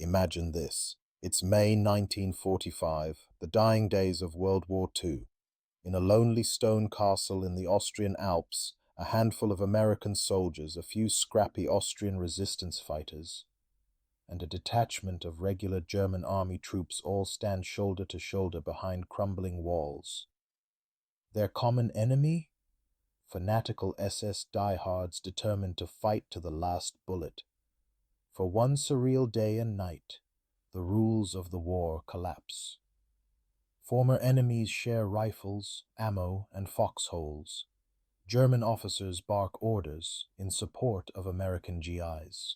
Imagine this. It's May 1945, the dying days of World War II. In a lonely stone castle in the Austrian Alps, a handful of American soldiers, a few scrappy Austrian resistance fighters, and a detachment of regular German army troops all stand shoulder to shoulder behind crumbling walls. Their common enemy? Fanatical SS diehards determined to fight to the last bullet. For one surreal day and night, the rules of the war collapse. Former enemies share rifles, ammo, and foxholes. German officers bark orders in support of American GIs.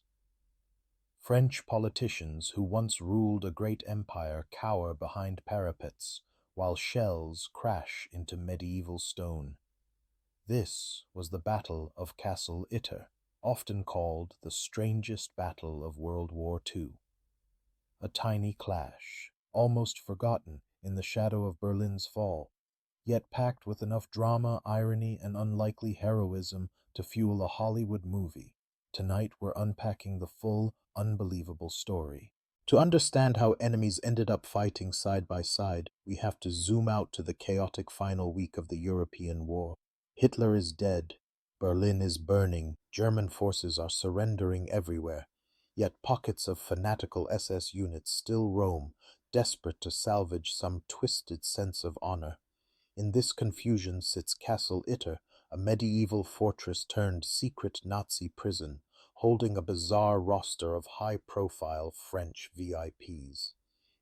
French politicians who once ruled a great empire cower behind parapets, while shells crash into medieval stone. This was the Battle of Castle Itter, often called the strangest battle of World War II. A tiny clash, almost forgotten in the shadow of Berlin's fall, yet packed with enough drama, irony, and unlikely heroism to fuel a Hollywood movie. Tonight we're unpacking the full, unbelievable story. To understand how enemies ended up fighting side by side, we have to zoom out to the chaotic final week of the European war. Hitler is dead, Berlin is burning, German forces are surrendering everywhere, yet pockets of fanatical SS units still roam, desperate to salvage some twisted sense of honor. In this confusion sits Castle Itter, a medieval fortress turned secret Nazi prison, holding a bizarre roster of high-profile French VIPs.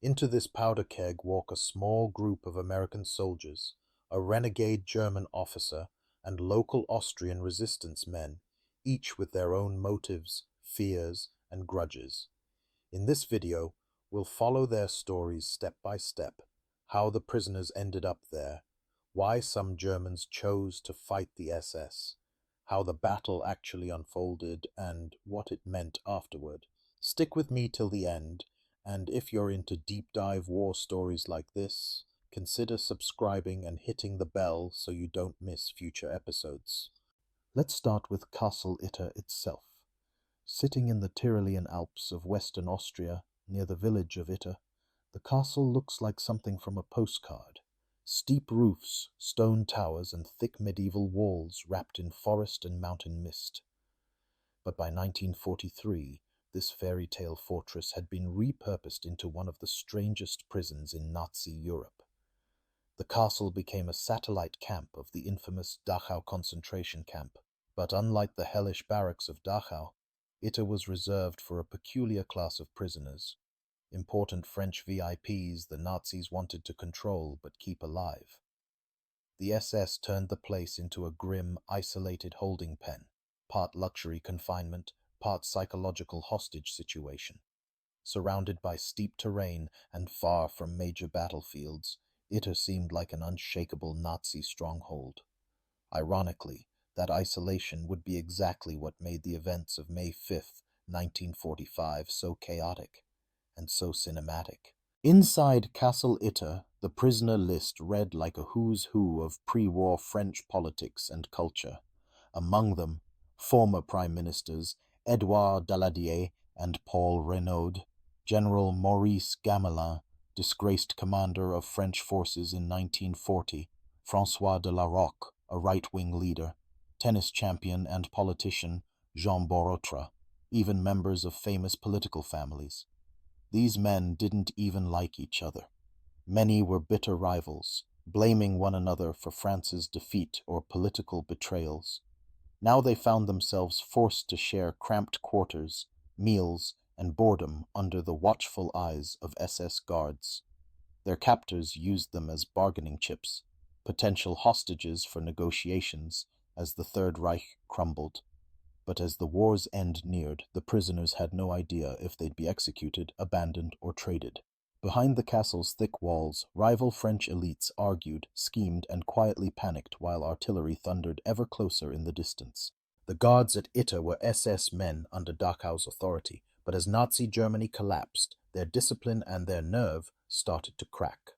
Into this powder keg walk a small group of American soldiers, a renegade German officer, and local Austrian resistance men, each with their own motives, fears, and grudges. In this video, we'll follow their stories step by step, how the prisoners ended up there, why some Germans chose to fight the SS, how the battle actually unfolded, and what it meant afterward. Stick with me till the end, and if you're into deep dive war stories like this, consider subscribing and hitting the bell so you don't miss future episodes. Let's start with Castle Itter itself. Sitting in the Tyrolean Alps of western Austria, near the village of Itter, the castle looks like something from a postcard. Steep roofs, stone towers, and thick medieval walls wrapped in forest and mountain mist. But by 1943, this fairy tale fortress had been repurposed into one of the strangest prisons in Nazi Europe. The castle became a satellite camp of the infamous Dachau concentration camp, but unlike the hellish barracks of Dachau, Itter was reserved for a peculiar class of prisoners. Important French VIPs the Nazis wanted to control but keep alive. The SS turned the place into a grim, isolated holding pen, part luxury confinement, part psychological hostage situation. Surrounded by steep terrain and far from major battlefields, Itter seemed like an unshakable Nazi stronghold. Ironically, that isolation would be exactly what made the events of May 5th, 1945 so chaotic and so cinematic. Inside Castle Itter, the prisoner list read like a who's who of pre-war French politics and culture. Among them, former prime ministers Édouard Daladier and Paul Reynaud, General Maurice Gamelin, disgraced commander of French forces in 1940, François de la Roque, a right-wing leader, tennis champion and politician Jean Borotra, even members of famous political families. These men didn't even like each other. Many were bitter rivals, blaming one another for France's defeat or political betrayals. Now they found themselves forced to share cramped quarters, meals, and boredom under the watchful eyes of SS guards. Their captors used them as bargaining chips, potential hostages for negotiations as the Third Reich crumbled. But as the war's end neared, the prisoners had no idea if they'd be executed, abandoned, or traded. Behind the castle's thick walls, rival French elites argued, schemed, and quietly panicked while artillery thundered ever closer in the distance. The guards at Itter were SS men under Dachau's authority, but as Nazi Germany collapsed, their discipline and their nerve started to crack.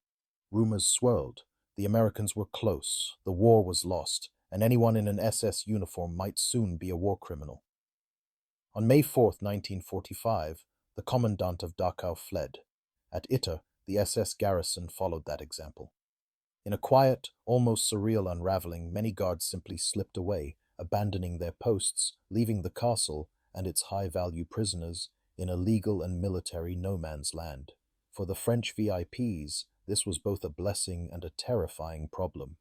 Rumors swirled. The Americans were close, the war was lost, and anyone in an SS uniform might soon be a war criminal. On May 4, 1945, The commandant of Dachau fled. At Itter, the SS garrison followed that example. In a quiet, almost surreal unraveling, many guards simply slipped away, abandoning their posts, leaving the castle and its high-value prisoners in a legal and military no-man's land. For the French VIPs, this was both a blessing and a terrifying problem.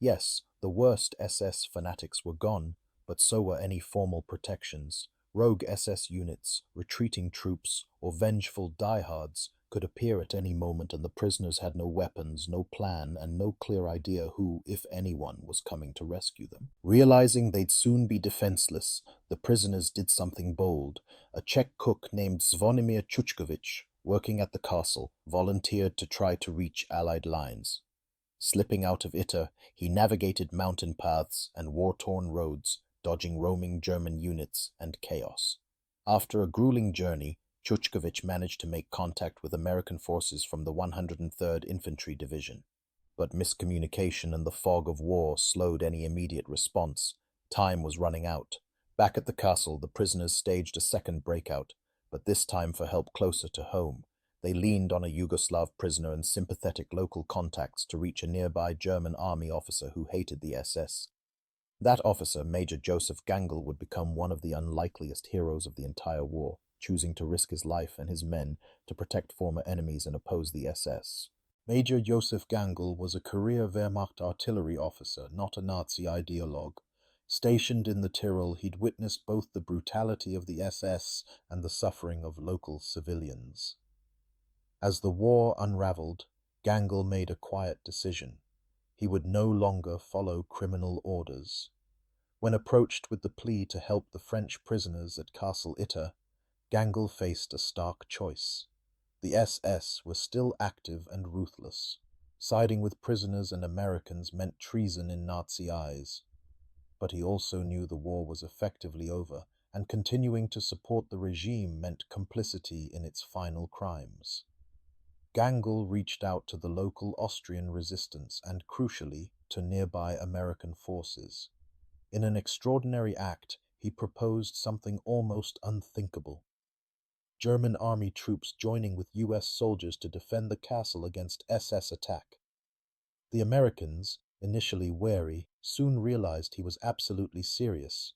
Yes, the worst SS fanatics were gone, but so were any formal protections. Rogue SS units, retreating troops, or vengeful diehards could appear at any moment, and the prisoners had no weapons, no plan, and no clear idea who, if anyone, was coming to rescue them. Realizing they'd soon be defenseless, the prisoners did something bold. A Czech cook named Zvonimir Chuchkovich, working at the castle, volunteered to try to reach Allied lines. Slipping out of Itter, he navigated mountain paths and war-torn roads, dodging roaming German units and chaos. After a grueling journey, Chuchkovich managed to make contact with American forces from the 103rd Infantry Division. But miscommunication and the fog of war slowed any immediate response. Time was running out. Back at the castle, the prisoners staged a second breakout, but this time for help closer to home. They leaned on a Yugoslav prisoner and sympathetic local contacts to reach a nearby German army officer who hated the SS. That officer, Major Joseph Gangl, would become one of the unlikeliest heroes of the entire war, choosing to risk his life and his men to protect former enemies and oppose the SS. Major Joseph Gangl was a career Wehrmacht artillery officer, not a Nazi ideologue. Stationed in the Tyrol, he'd witnessed both the brutality of the SS and the suffering of local civilians. As the war unraveled, Gangl made a quiet decision. He would no longer follow criminal orders. When approached with the plea to help the French prisoners at Castle Itter, Gangl faced a stark choice. The SS was still active and ruthless. Siding with prisoners and Americans meant treason in Nazi eyes. But he also knew the war was effectively over, and continuing to support the regime meant complicity in its final crimes. Gangl reached out to the local Austrian resistance and, crucially, to nearby American forces. In an extraordinary act, he proposed something almost unthinkable. German army troops joining with US soldiers to defend the castle against SS attack. The Americans, initially wary, soon realized he was absolutely serious,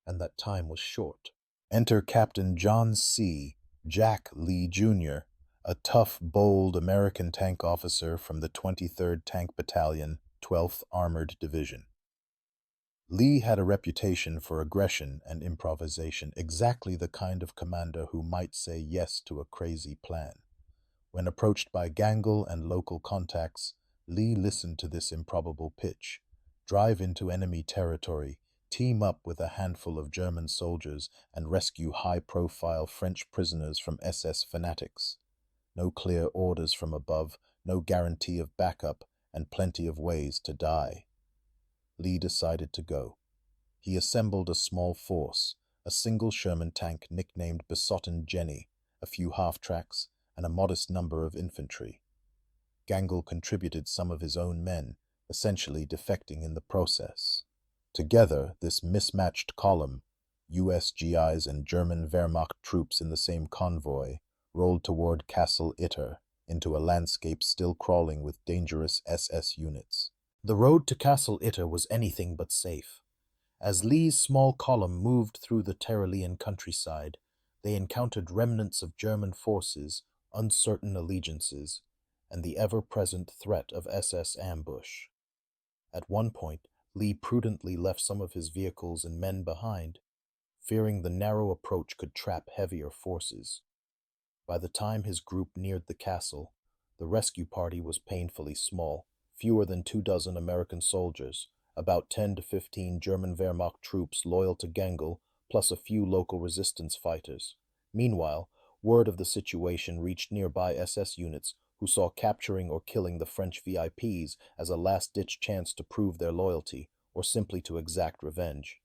and that time was short. Enter Captain John C. Jack Lee Jr., a tough, bold American tank officer from the 23rd Tank Battalion, 12th Armored Division. Lee had a reputation for aggression and improvisation, exactly the kind of commander who might say yes to a crazy plan. When approached by Gangl and local contacts, Lee listened to this improbable pitch: drive into enemy territory, team up with a handful of German soldiers, and rescue high-profile French prisoners from SS fanatics. No clear orders from above, no guarantee of backup, and plenty of ways to die. Lee decided to go. He assembled a small force, a single Sherman tank nicknamed Besotted Jenny, a few half-tracks, and a modest number of infantry. Gangl contributed some of his own men, essentially defecting in the process. Together, this mismatched column, US GIs and German Wehrmacht troops in the same convoy, rolled toward Castle Itter, into a landscape still crawling with dangerous SS units. The road to Castle Itter was anything but safe. As Lee's small column moved through the Tyrolean countryside, they encountered remnants of German forces, uncertain allegiances, and the ever-present threat of SS ambush. At one point, Lee prudently left some of his vehicles and men behind, fearing the narrow approach could trap heavier forces. By the time his group neared the castle, the rescue party was painfully small, fewer than 24 American soldiers, about 10 to 15 German Wehrmacht troops loyal to Gangl, plus a few local resistance fighters. Meanwhile, word of the situation reached nearby SS units, who saw capturing or killing the French VIPs as a last-ditch chance to prove their loyalty, or simply to exact revenge.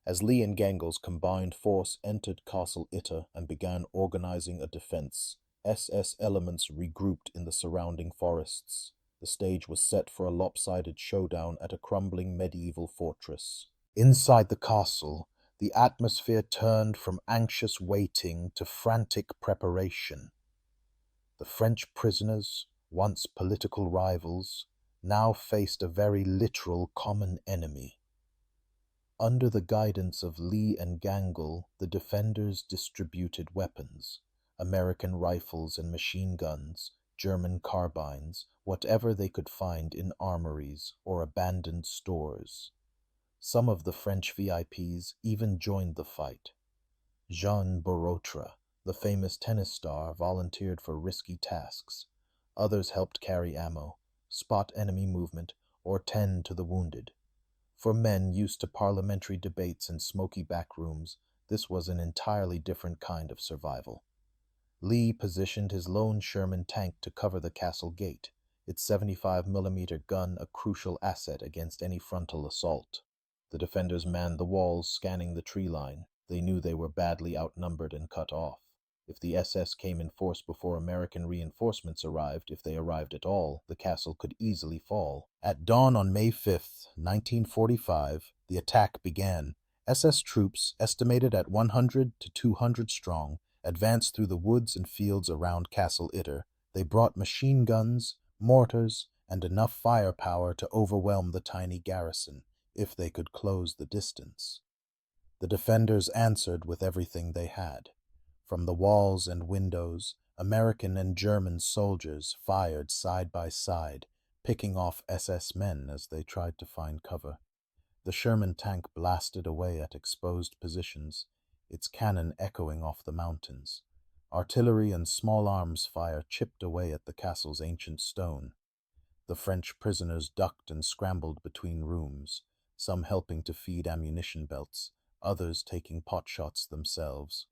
As Lee and Gangl's combined force entered Castle Itter and began organizing a defense, SS elements regrouped in the surrounding forests. The stage was set for a lopsided showdown at a crumbling medieval fortress. Inside the castle, The atmosphere turned from anxious waiting to frantic preparation. The French prisoners, once political rivals, now faced a very literal common enemy. Under the guidance of Lee and Gangel, the defenders distributed weapons, American rifles and machine guns, German carbines, whatever they could find in armories or abandoned stores. Some of the French VIPs even joined the fight. Jean Borotra, the famous tennis star, volunteered for risky tasks. Others helped carry ammo, spot enemy movement, or tend to the wounded. For men used to parliamentary debates and smoky back rooms, this was an entirely different kind of survival. Lee positioned his lone Sherman tank to cover the castle gate, its 75mm gun a crucial asset against any frontal assault. The defenders manned the walls, scanning the tree line. They knew they were badly outnumbered and cut off. If the SS came in force before American reinforcements arrived, if they arrived at all, the castle could easily fall. At dawn on May 5th, 1945, the attack began. SS troops, estimated at 100 to 200 strong, advanced through the woods and fields around Castle Itter. They brought machine guns, mortars, and enough firepower to overwhelm the tiny garrison, if they could close the distance. The defenders answered with everything they had. From the walls and windows, American and German soldiers fired side by side, picking off SS men as they tried to find cover. The Sherman tank blasted away at exposed positions, its cannon echoing off the mountains. Artillery and small arms fire chipped away at the castle's ancient stone. The French prisoners ducked and scrambled between rooms, some helping to feed ammunition belts, others taking potshots themselves.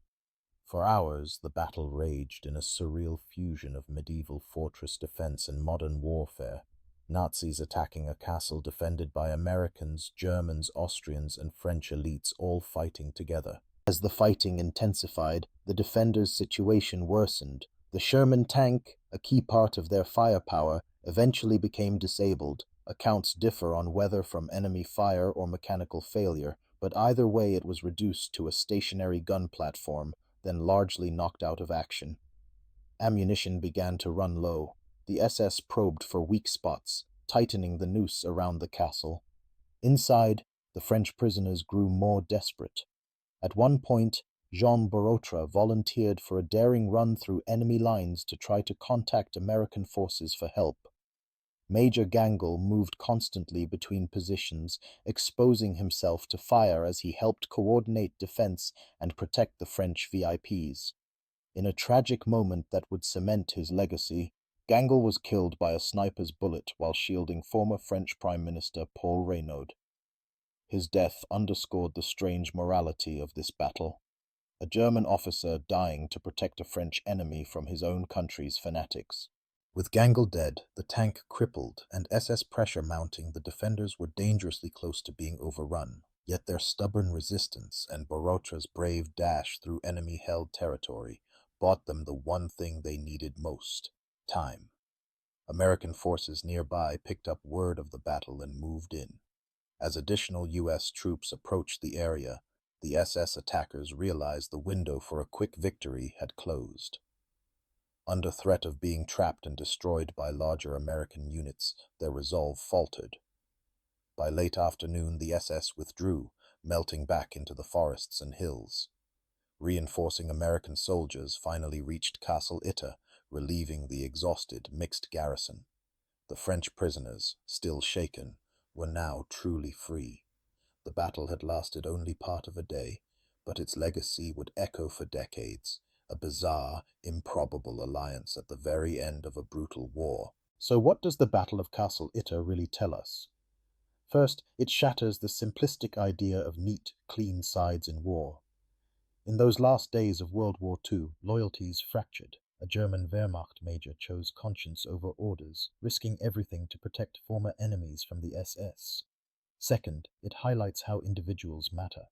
For hours, the battle raged in a surreal fusion of medieval fortress defense and modern warfare. Nazis attacking a castle defended by Americans, Germans, Austrians, and French elites all fighting together. As the fighting intensified, the defenders' situation worsened. The Sherman tank, a key part of their firepower, eventually became disabled. Accounts differ on whether from enemy fire or mechanical failure, but either way it was reduced to a stationary gun platform, then largely knocked out of action. Ammunition began to run low. The SS probed for weak spots, tightening the noose around the castle. Inside, the French prisoners grew more desperate. At one point, Jean Borotra volunteered for a daring run through enemy lines to try to contact American forces for help. Major Gangel moved constantly between positions, exposing himself to fire as he helped coordinate defense and protect the French VIPs. In a tragic moment that would cement his legacy, Gangel was killed by a sniper's bullet while shielding former French Prime Minister Paul Reynaud. His death underscored the strange morality of this battle, a German officer dying to protect a French enemy from his own country's fanatics. With Gangel dead, the tank crippled, and SS pressure mounting, the defenders were dangerously close to being overrun. Yet their stubborn resistance and Borotra's brave dash through enemy-held territory bought them the one thing they needed most: time. American forces nearby picked up word of the battle and moved in. As additional U.S. troops approached the area, the SS attackers realized the window for a quick victory had closed. Under threat of being trapped and destroyed by larger American units, their resolve faltered. By late afternoon, the SS withdrew, melting back into the forests and hills. Reinforcing American soldiers finally reached Castle Itter, relieving the exhausted, mixed garrison. The French prisoners, still shaken, were now truly free. The battle had lasted only part of a day, but its legacy would echo for decades, a bizarre, improbable alliance at the very end of a brutal war. So what does the Battle of Castle Itter really tell us? First, it shatters the simplistic idea of neat, clean sides in war. In those last days of World War II, loyalties fractured. A German Wehrmacht major chose conscience over orders, risking everything to protect former enemies from the SS. Second, it highlights how individuals matter.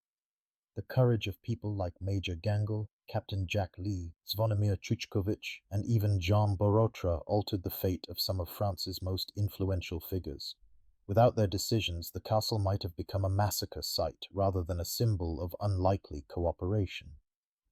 The courage of people like Major Gangel, Captain Jack Lee, Zvonimir Chuchkovich, and even Jean Borotra altered the fate of some of France's most influential figures. Without their decisions, the castle might have become a massacre site rather than a symbol of unlikely cooperation.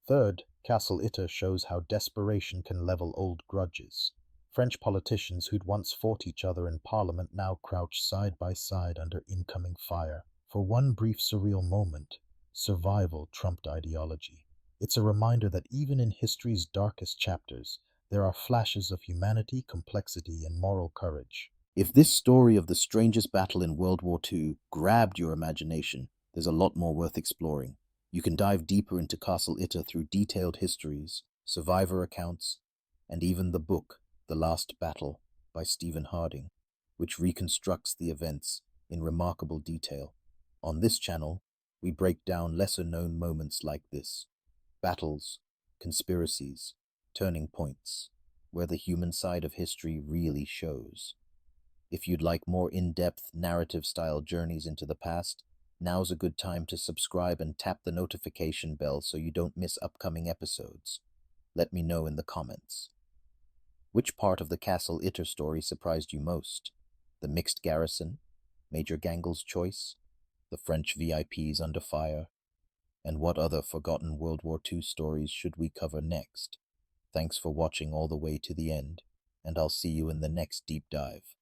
Third, Castle Itter shows how desperation can level old grudges. French politicians who'd once fought each other in parliament now crouch side by side under incoming fire. For one brief surreal moment, survival trumped ideology. It's a reminder that even in history's darkest chapters, there are flashes of humanity, complexity, and moral courage. If this story of the strangest battle in World War II grabbed your imagination, there's a lot more worth exploring. You can dive deeper into Castle Itter through detailed histories, survivor accounts, and even the book, The Last Battle, by Stephen Harding, which reconstructs the events in remarkable detail. On this channel, we break down lesser-known moments like this: battles, conspiracies, turning points, where the human side of history really shows. If you'd like more in-depth narrative-style journeys into the past, now's a good time to subscribe and tap the notification bell so you don't miss upcoming episodes. Let me know in the comments. Which part of the Castle Itter story surprised you most? The mixed garrison, Major Gangel's choice, the French VIPs under fire, and what other forgotten World War II stories should we cover next? Thanks for watching all the way to the end, and I'll see you in the next deep dive.